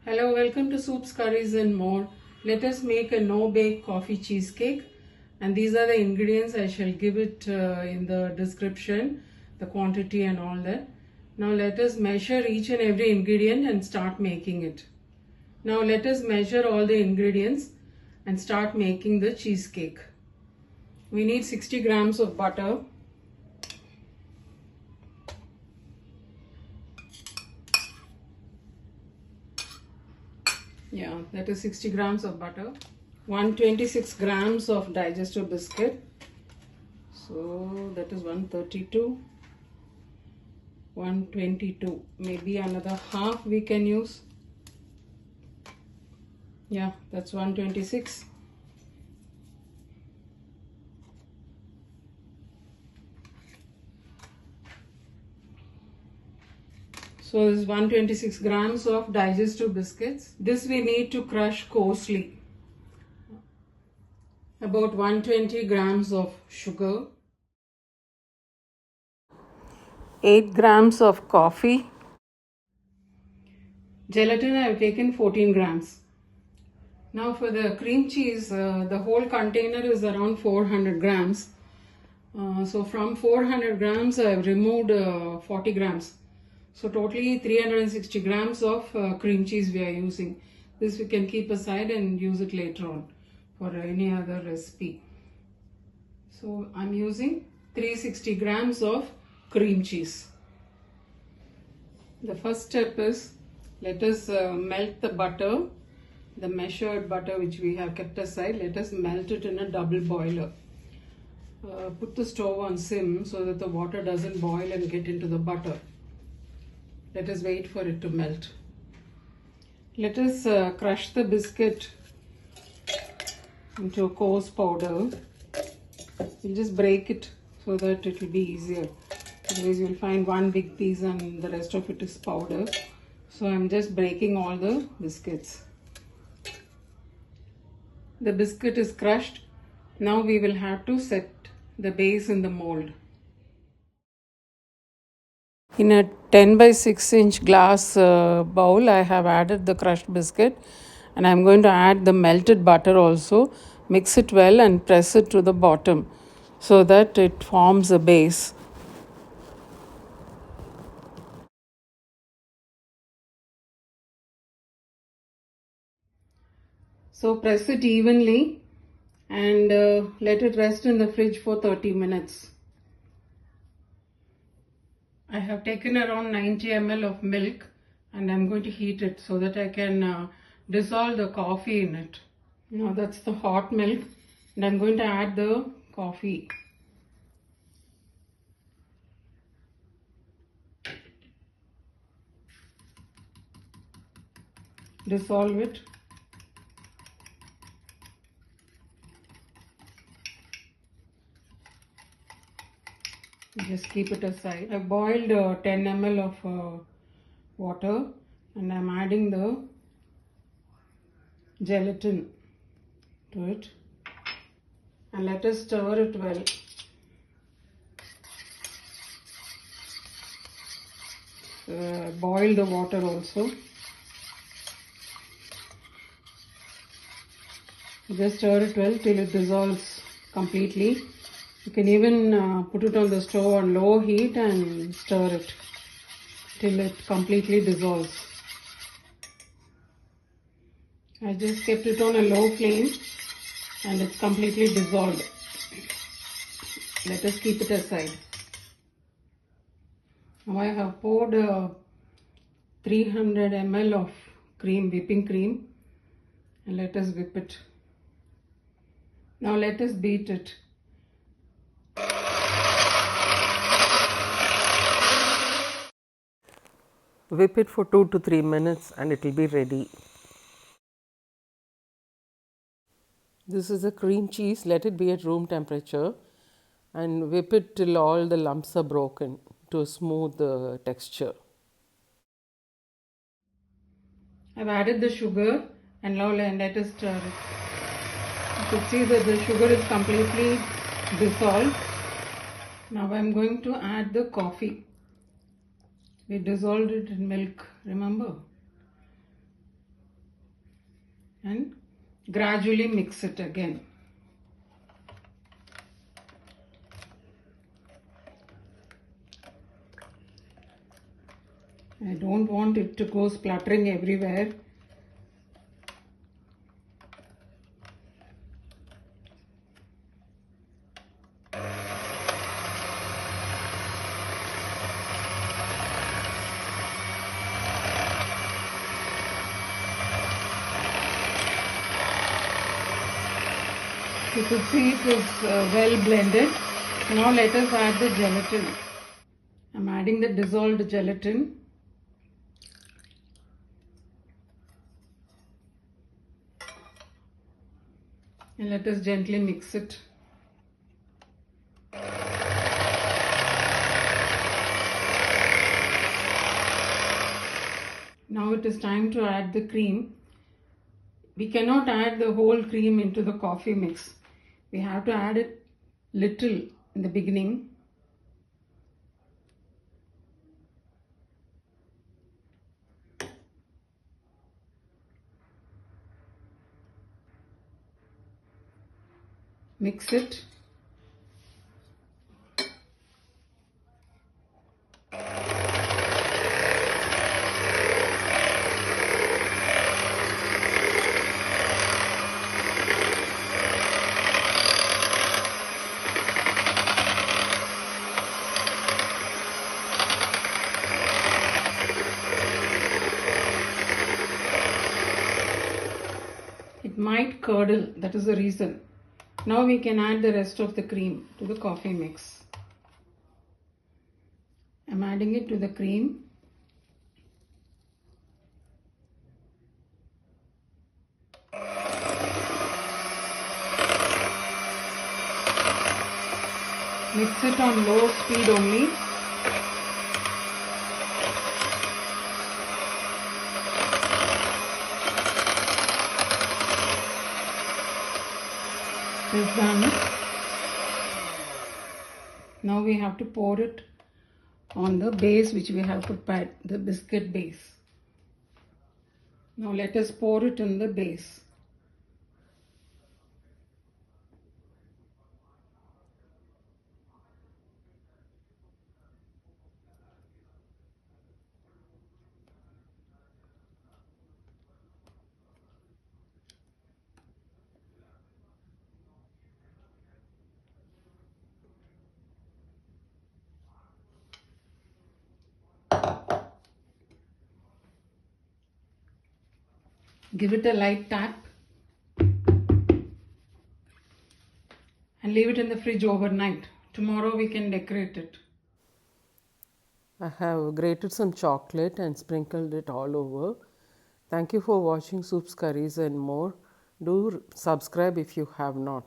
Hello, welcome to Soups, Curries and More. Let us make a no-bake coffee cheesecake. And these are the ingredients. I shall give it in the description, the quantity and all that. Now let us measure each and every ingredient and start making it. Now let us measure all the ingredients and start making the cheesecake. We need 60 grams of butter. Yeah, that is 60 grams of butter. 126 grams of digestive biscuit. So that is 132. 122. Maybe another half we can use. Yeah, that's 126. So this is 126 grams of digestive biscuits. This we need to crush coarsely. About 120 grams of sugar. 8 grams of coffee. Gelatin I have taken 14 grams. Now for the cream cheese, the whole container is around 400 grams. So from 400 grams I have removed 40 grams. So totally 360 grams of cream cheese we are using. This we can keep aside and use it later on for any other recipe. So I'm using 360 grams of cream cheese. The first step is, let us melt the butter, the measured butter which we have kept aside. Let us melt it in a double boiler. Put the stove on sim so that the water doesn't boil and get into the butter. Let us wait for it to melt. Let us crush the biscuit into a coarse powder. We'll just break it so that it will be easier. Otherwise you'll find one big piece and the rest of it is powder. So I'm just breaking all the biscuits. The biscuit is crushed. Now we will have to set the base in the mold. In a 10 by 6 inch glass bowl, I have added the crushed biscuit and I'm going to add the melted butter also. Mix it well and press it to the bottom so that it forms a base. So press it evenly and let it rest in the fridge for 30 minutes. I have taken around 90 ml of milk and I'm going to heat it so that I can dissolve the coffee in it. Now that's the hot milk and I'm going to add the coffee. Dissolve it. Just keep it aside. I boiled 10 ml of water and I'm adding the gelatin to it and let us stir it well. Boil the water also. Just stir it well till it dissolves completely. You can even put it on the stove on low heat and stir it till it completely dissolves. I just kept it on a low flame and it's completely dissolved. Let us keep it aside. Now I have poured 300 ml of cream, whipping cream, and let us whip it. Now let us beat it. Whip it for 2 to 3 minutes and it will be ready. This is a cream cheese. Let it be at room temperature and whip it till all the lumps are broken to a smooth texture. I've added the sugar and now let us stir it. You can see that the sugar is completely dissolved. Now I'm going to add the coffee. We dissolved it in milk, remember? and gradually mix it again. I don't want it to go spluttering everywhere. You could see it is well blended. Now let us add the gelatin. I'm adding the dissolved gelatin. And let us gently mix it. Now it is time to add the cream. We cannot add the whole cream into the coffee mix. We have to add it little in the beginning. Mix it. It might curdle, that is the reason. Now we can add the rest of the cream to the coffee mix. I'm adding it to the cream. Mix it on low speed only. It's done. Now we have to pour it on the base which we have prepared, the biscuit base. Now let us pour it in the base. Give it a light tap and leave it in the fridge overnight. Tomorrow we can decorate it. I have grated some chocolate and sprinkled it all over. Thank you for watching Soups, Curries and more. Do subscribe if you have not.